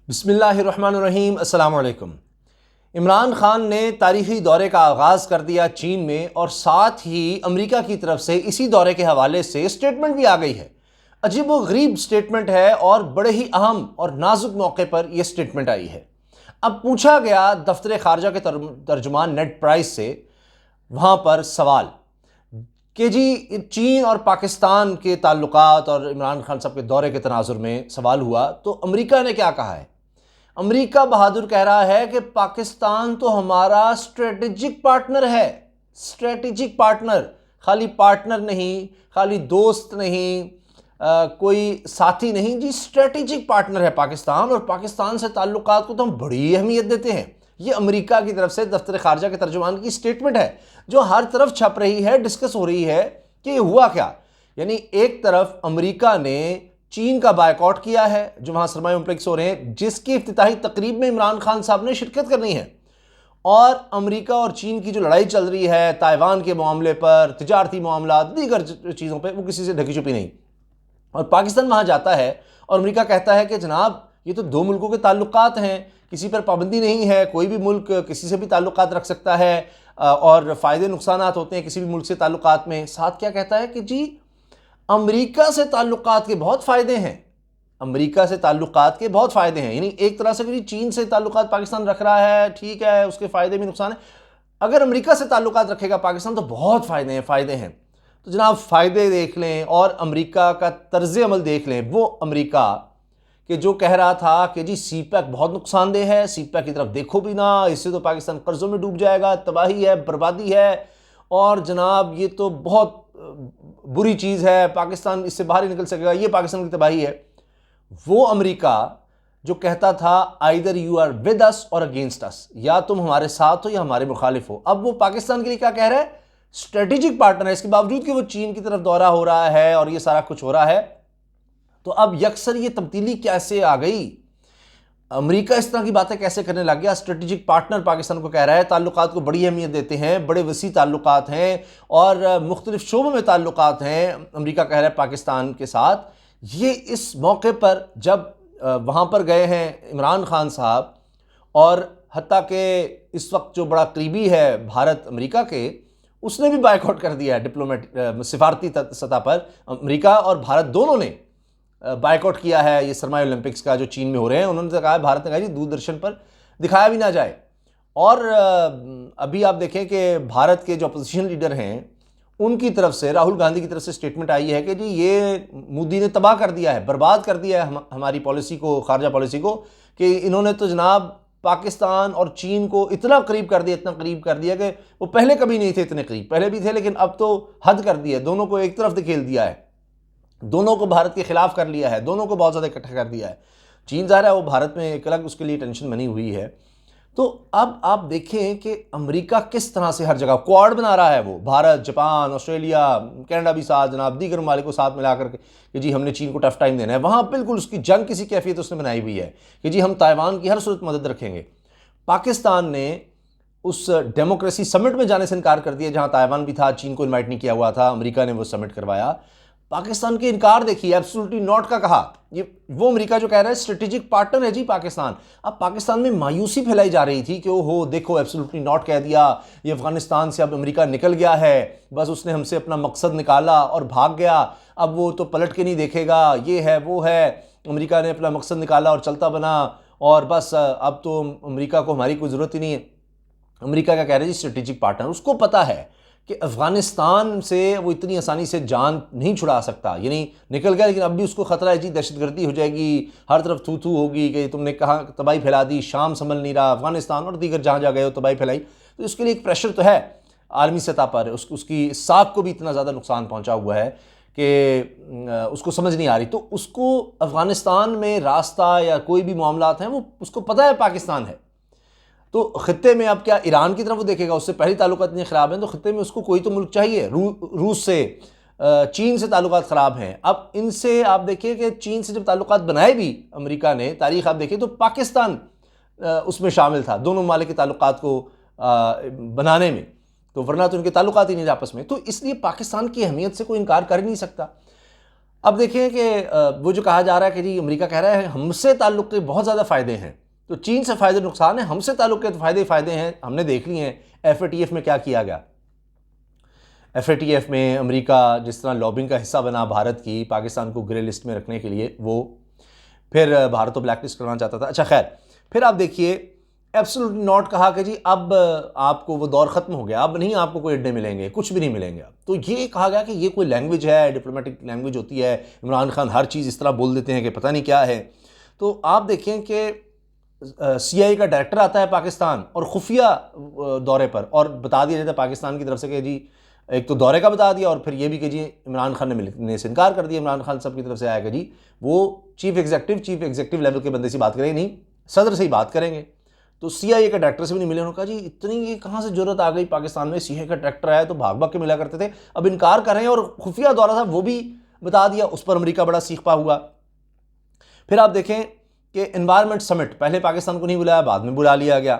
बिस्मिल्लाहिर्रहमानिर्रहीम अस्सलाम वालेकुम। इमरान खान ने तारीखी दौरे का आगाज़ कर दिया चीन में, और साथ ही अमेरिका की तरफ से इसी दौरे के हवाले से स्टेटमेंट भी आ गई है। अजीब व गरीब स्टेटमेंट है और बड़े ही अहम और नाजुक मौके पर यह स्टेटमेंट आई है। अब पूछा गया दफ्तर खारजा के तर्जुमान नेड प्राइस से वहाँ पर सवाल कि जी चीन और पाकिस्तान के ताल्लुकात और इमरान खान साहब के दौरे के तनाजुर में सवाल हुआ, तो अमेरिका ने क्या कहा है। अमेरिका बहादुर कह रहा है कि पाकिस्तान तो हमारा स्ट्रेटेजिक पार्टनर है। स्ट्रेटेजिक पार्टनर, खाली पार्टनर नहीं, खाली दोस्त नहीं, कोई साथी नहीं जी, स्ट्रेटेजिक पार्टनर है पाकिस्तान, और पाकिस्तान से ताल्लुकात को तो हम बड़ी अहमियत देते हैं। ये अमेरिका की तरफ से दफ्तर खारजा के तर्जुमान की स्टेटमेंट है, जो हर तरफ छप रही है, डिस्कस हो रही है कि ये हुआ क्या। यानी एक तरफ अमेरिका ने चीन का बायकॉट किया है, जो वहां सरमाया ओलंपिक्स हो रहे हैं, जिसकी इफ्तिताही तकरीब में इमरान खान साहब ने शिरकत करनी है। और अमेरिका और चीन की जो लड़ाई चल रही है ताइवान के मामले पर, तिजारती मामला, दीगर चीज़ों पर, वो किसी से ढकी छुपी नहीं। और पाकिस्तान वहां जाता है और अमेरिका कहता है कि जनाब ये तो दो मुल्कों के ताल्लुकात हैं, किसी पर पाबंदी नहीं है, कोई भी मुल्क किसी से भी ताल्लुकात रख सकता है, और फ़ायदे नुकसानात होते हैं किसी भी मुल्क से ताल्लुकात में। साथ क्या कहता है कि जी अमेरिका से ताल्लुकात के बहुत फ़ायदे हैं, अमेरिका से ताल्लुकात के बहुत फ़ायदे हैं। यानी एक तरह से भी चीन से ताल्लुकात पाकिस्तान रख रहा है, ठीक है, उसके फ़ायदे भी नुकसान है। अगर अमेरिका से ताल्लुकात रखेगा पाकिस्तान तो बहुत फ़ायदे हैं, फ़ायदे हैं। तो जनाब फ़ायदे देख लें और अमेरिका का तर्ज अमल देख लें। वो अमेरिका कि जो कह रहा था कि जी सी पैक बहुत नुकसानदेह है, सी पैक की तरफ देखो भी ना, इससे तो पाकिस्तान कर्ज़ों में डूब जाएगा, तबाही है, बर्बादी है, और जनाब ये तो बहुत बुरी चीज़ है, पाकिस्तान इससे बाहर ही निकल सकेगा, ये पाकिस्तान की तबाही है। वो अमेरिका जो कहता था either you are with us और अगेंस्ट अस, या तुम हमारे साथ हो या हमारे मुखालिफ हो, अब वो पाकिस्तान के लिए क्या कह रहा है, स्ट्रेटेजिक पार्टनर है। इसके बावजूद कि वो चीन की तरफ दौरा हो रहा है और ये सारा कुछ हो रहा है, तो अब यकसर ये तब्दीली कैसे आ गई, अमेरिका इस तरह की बातें कैसे करने लग गया। स्ट्रेटेजिक पार्टनर पाकिस्तान को कह रहा है, ताल्लुकात को बड़ी अहमियत देते हैं, बड़े वसी ताल्लुकात हैं और मुख्तलिफ शोबों में ताल्लुकात हैं, अमेरिका कह रहा है पाकिस्तान के साथ। ये इस मौके पर जब वहाँ पर गए हैं इमरान खान साहब, और हत्ता कि इस वक्त जो बड़ा करीबी है भारत अमेरिका के, उसने भी बायकॉट कर दिया है। डिप्लोमेट सिफारती सतह पर अमेरिका और भारत दोनों ने बायकॉट किया है ये सरमाया ओलंपिक्स का जो चीन में हो रहे हैं। उन्होंने तो कहा, भारत ने कहा जी दूरदर्शन पर दिखाया भी ना जाए। और अभी आप देखें कि भारत के जो अपोजिशन लीडर हैं उनकी तरफ से, राहुल गांधी की तरफ से स्टेटमेंट आई है कि जी ये मोदी ने तबाह कर दिया है, बर्बाद कर दिया है हमारी पॉलिसी को, खारजा पॉलिसी को, कि इन्होंने तो जनाब पाकिस्तान और चीन को इतना करीब कर दिया, इतना करीब कर दिया कि वो पहले कभी नहीं थे इतने करीब, पहले भी थे लेकिन अब तो हद कर दिया है, दोनों को एक तरफ धकेल दिया है, दोनों को भारत के खिलाफ कर लिया है, दोनों को बहुत ज़्यादा इकट्ठा कर दिया है। चीन ज़ाहिर है वो भारत में एक अलग उसके लिए टेंशन बनी हुई है। तो अब आप देखें कि अमेरिका किस तरह से हर जगह क्वाड बना रहा है, वो भारत, जापान, ऑस्ट्रेलिया, कनाडा भी साथ, जनाब दीगर ममालिक को साथ मिलाकर के कि जी हमने चीन को टफ टाइम देना है। वहाँ बिल्कुल उसकी जंग किसी कैफियत उसने बनाई हुई है कि जी हम ताइवान की हर सूरत मदद रखेंगे। पाकिस्तान ने उस डेमोक्रेसी समिट में जाने से इनकार कर दिया जहाँ ताइवान भी था, चीन को इन्वाइट नहीं किया हुआ था, अमेरिका ने वो समिट करवाया। पाकिस्तान के इनकार देखिए, एब्सोल्युटली नॉट का कहा। ये वो अमेरिका जो कह रहा है स्ट्रेटेजिक पार्टनर है जी पाकिस्तान। अब पाकिस्तान में मायूसी फैलाई जा रही थी कि ओहो देखो एब्सोल्युटली नॉट कह दिया, ये अफगानिस्तान से अब अमेरिका निकल गया है, बस उसने हमसे अपना मकसद निकाला और भाग गया, अब वो तो पलट के नहीं देखेगा, ये है वो है, अमेरिका ने अपना मकसद निकाला और चलता बना, और बस अब तो अमेरिका को हमारी कोई ज़रूरत ही नहीं है। अमेरिका क्या कह रहा है जी स्ट्रेटेजिक पार्टनर, उसको पता है कि अफ़गानिस्तान से वो इतनी आसानी से जान नहीं छुड़ा सकता, यानी निकल गया लेकिन अब भी उसको ख़तरा है जी दहशतगर्दी हो जाएगी, हर तरफ थू थू होगी कि तुमने कहाँ तबाही फैला दी, शाम संभल नहीं रहा, अफ़गानिस्तान और दीगर जहाँ जा गए हो तबाही फैलाई। तो उसके लिए एक प्रेशर तो है आलमी सतह पर, उसकी साख को भी इतना ज़्यादा नुकसान पहुँचा हुआ है कि उसको समझ नहीं आ रही। तो उसको अफ़गानिस्तान में रास्ता या कोई भी मामलात हैं वो उसको पता है पाकिस्तान है, तो ख़ित्ते में अब क्या ईरान की तरफ वो देखेगा, उससे पहले ताल्लुकात इतने ख़राब हैं, तो ख़ित्ते में उसको कोई तो मुल्क चाहिए। रूस से, चीन से ताल्लुकात ख़राब हैं। अब इनसे आप देखिए कि चीन से जब ताल्लुकात बनाए भी अमेरिका ने, तारीख़ आप देखिए तो पाकिस्तान उसमें शामिल था दोनों ममालिक के ताल्लुकात को बनाने में, तो वरना तो उनके ताल्लुकात ही नहीं आपस में। तो इसलिए पाकिस्तान की अहमियत से कोई इनकार कर ही नहीं सकता। अब देखिए कि वो जो कहा जा रहा है कि जी अमेरिका कह रहा है हमसे ताल्लुक़ के बहुत ज़्यादा फ़ायदे हैं, तो चीन से फ़ायदे नुकसान है, हमसे ताल्लुक़ के तो फ़ायदे हैं, हमने देख लिए हैं FATF में क्या किया गया। FATF में अमेरिका जिस तरह लॉबिंग का हिस्सा बना भारत की, पाकिस्तान को ग्रे लिस्ट में रखने के लिए, वो फिर भारत को ब्लैक लिस्ट करना चाहता था। अच्छा खैर, फिर आप देखिए एब्सोल्युटली नॉट कहा कि जी अब आपको वो दौर ख़त्म हो गया, अब नहीं आपको कोई अड्डे मिलेंगे, कुछ भी नहीं मिलेंगे। अब तो ये कहा गया कि ये कोई लैंग्वेज है, डिप्लोमेटिक लैंग्वेज होती है, इमरान खान हर चीज़ इस तरह बोल देते हैं कि पता नहीं क्या है। तो आप देखें कि CIA का डायरेक्टर आता है पाकिस्तान और खुफिया दौरे पर, और बता दिया जाता है पाकिस्तान की तरफ से कि जी एक तो दौरे का बता दिया और फिर ये भी कि जी इमरान खान ने मिलने से इनकार कर दिया। इमरान खान साहब की तरफ से आया कि जी वो चीफ एग्जीक्यूटिव लेवल के बंदे से बात करेंगे, नहीं सदर से ही बात करेंगे। तो CIA के डायरेक्टर से भी नहीं मिले। उन्होंने कहा जी इतनी ये कहाँ से जरूरत आ गई पाकिस्तान में, CIA का डायरेक्टर आया तो भाग भाग के मिला करते थे, अब इनकार कर रहे हैं। और खुफिया दौरा था वो भी बता दिया, उस पर अमेरिका बड़ा सीखपा हुआ। फिर आप देखें कि एनवायरनमेंट समिट पहले पाकिस्तान को नहीं बुलाया, बाद में बुला लिया गया।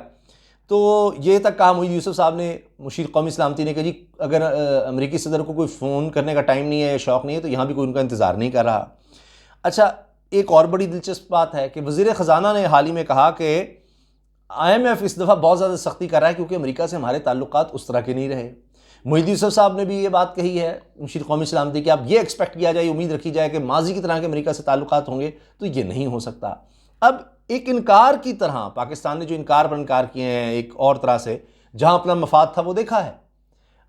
तो ये तक कहा मोईद यूसुफ साहब ने, मुशीर कौमी सलामती ने, कि जी अगर अमेरिकी सदर को कोई फ़ोन करने का टाइम नहीं है या शौक़ नहीं है तो यहाँ भी कोई उनका इंतज़ार नहीं कर रहा। अच्छा, एक और बड़ी दिलचस्प बात है कि वज़ीर ख़जाना ने हाल ही में कहा कि IMF इस दफ़ा बहुत ज़्यादा सख्ती कर रहा है क्योंकि अमेरिका से हमारे ताल्लुकात उस तरह के नहीं रहे। मोईद यूसुफ साहब ने भी ये बात कही है, मुशीर कौमी सलामती, कि अब ये एक्सपेक्ट किया जाए, उम्मीद रखी जाए कि माजी की तरह के अमेरिका से ताल्लुकात होंगे, तो ये नहीं हो सकता। अब एक इनकार की तरह पाकिस्तान ने जो इनकार पर इनकार किए हैं एक और तरह से, जहां अपना मफाद था वो देखा है।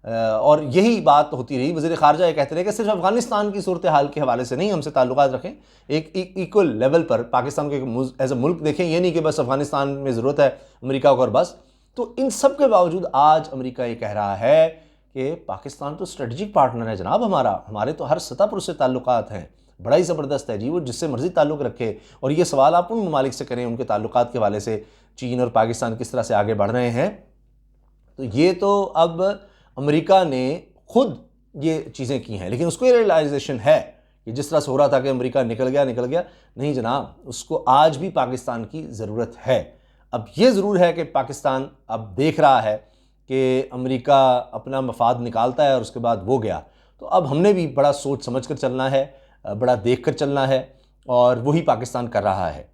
और यही बात होती रही। वज़ीर ख़ारजा ये कहते रहे कि सिर्फ अफगानिस्तान की सूरत हाल के हवाले से नहीं हमसे ताल्लुकात रखें, एक इक्वल लेवल पर पाकिस्तान को एज अ मुल्क देखें, ये नहीं कि बस अफगानिस्तान में ज़रूरत है अमेरिका को और बस। तो इन सब के बावजूद आज अमेरिका ये कह रहा है कि पाकिस्तान तो स्ट्रेटजिक पार्टनर है जनाब हमारा, हमारे तो हर सतह पर उससे ताल्लुकात हैं, बड़ा ही ज़बरदस्त है जी, वो जिससे मर्ज़ी ताल्लुक़ रखे। और ये सवाल आप उन ममालिक से करें उनके ताल्लुकात के हवाले से, चीन और पाकिस्तान किस तरह से आगे बढ़ रहे हैं। तो ये तो अब अमेरिका ने खुद ये चीज़ें की हैं, लेकिन उसको ये रियलाइजेशन है कि जिस तरह से हो रहा था कि अमेरिका निकल गया, नहीं जनाब, उसको आज भी पाकिस्तान की ज़रूरत है। अब ये ज़रूर है कि पाकिस्तान अब देख रहा है कि अमेरिका अपना मफाद निकालता है और उसके बाद वो गया, तो अब हमने भी बड़ा सोच समझ कर चलना है, बड़ा देख कर चलना है, और वही पाकिस्तान कर रहा है।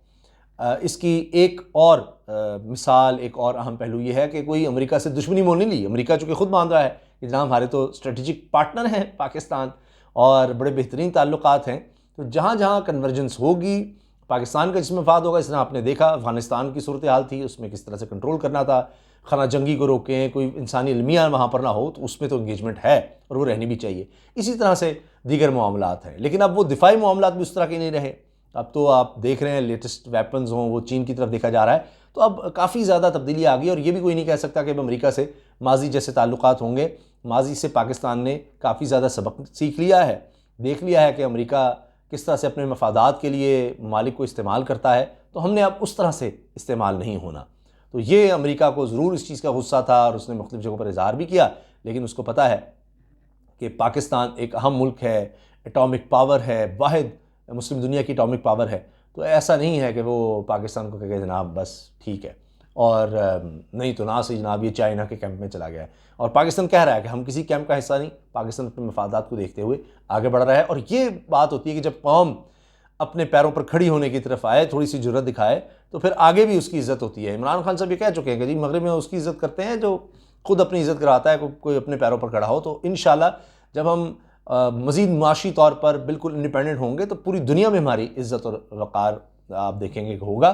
इसकी एक और मिसाल, एक और अहम पहलू ये है कि कोई अमेरिका से दुश्मनी मोल नहीं ली। अमेरिका चूँकि ख़ुद मान रहा है कि जनाब हमारे तो स्ट्रेटजिक पार्टनर हैं पाकिस्तान और बड़े बेहतरीन ताल्लुकात हैं, तो जहाँ जहाँ कन्वर्जेंस होगी, पाकिस्तान का जिसमें मफाद होगा, इस तरह आपने देखा अफ़गानिस्तान की सूरत हाल थी, उसमें किस तरह से कंट्रोल करना था, खाना जंगी को रोकें, कोई इंसानी अलमिया वहाँ पर ना हो, तो उसमें तो इंगेजमेंट है और वो रहनी भी चाहिए। इसी तरह से दीगर मामलात हैं, लेकिन अब वो दिफाई मामलात भी उस तरह के नहीं रहे। अब तो आप देख रहे हैं लेटेस्ट वेपन्स हों, वो चीन की तरफ देखा जा रहा है, तो अब काफ़ी ज़्यादा तब्दीली आ गई। और ये भी कोई नहीं कह सकता कि अब अमेरिका से माजी जैसे ताल्लुकात होंगे। माजी से पाकिस्तान ने काफ़ी ज़्यादा सबक सीख लिया है, देख लिया है कि अमेरिका किस तरह से अपने मफादात के लिए ममालिक को इस्तेमाल करता है, तो हमने अब उस तरह से इस्तेमाल नहीं होना। तो ये अमेरिका को ज़रूर इस चीज़ का गुस्सा था और उसने मुख्तलिफ़ जगहों पर इज़हार भी किया, लेकिन उसको पता है कि पाकिस्तान एक अहम मुल्क है, एटॉमिक पावर है, वाहिद मुस्लिम दुनिया की एटॉमिक पावर है। तो ऐसा नहीं है कि वो पाकिस्तान को कहे जनाब बस ठीक है, और नहीं तो ना सही जनाब ये चाइना के कैंप में चला गया है। और पाकिस्तान कह रहा है कि हम किसी कैंप का हिस्सा नहीं, पाकिस्तान अपने मफादात को देखते हुए आगे बढ़ रहा है। और ये बात होती है कि जब कौम अपने पैरों पर खड़ी होने की तरफ आए, थोड़ी सी जुर्रत दिखाए, तो फिर आगे भी उसकी इज़्ज़त होती है। इमरान खान साहब ये कह चुके हैं कि जी मगरिब में उसकी इज़्ज़त करते हैं जो खुद अपनी इज़्ज़त कराता है, कोई अपने पैरों पर खड़ा हो। तो इंशाल्लाह जब हम मज़ीद माशी तौर पर बिल्कुल इंडिपेंडेंट होंगे तो पूरी दुनिया में हमारी इज़्ज़त और वक़ार आप देखेंगे कि होगा।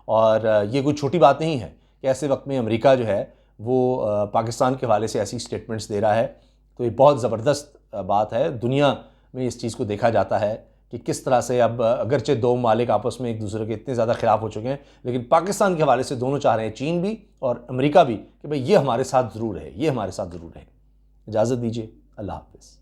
और ये कोई छोटी बात नहीं है कि ऐसे वक्त में अमेरिका जो है वो पाकिस्तान के हवाले से ऐसी स्टेटमेंट्स दे रहा है। तो ये बहुत ज़बरदस्त बात है। दुनिया में इस चीज़ को देखा जाता है कि किस तरह से अब अगरचे दो मालिक आपस में एक दूसरे के इतने ज़्यादा ख़िलाफ़ हो चुके हैं, लेकिन पाकिस्तान के हवाले से दोनों चाह रहे हैं, चीन भी और अमेरिका भी, कि भाई ये हमारे साथ ज़रूर है, ये हमारे साथ ज़रूर है। इजाज़त दीजिए, अल्लाह हाफ़िज़।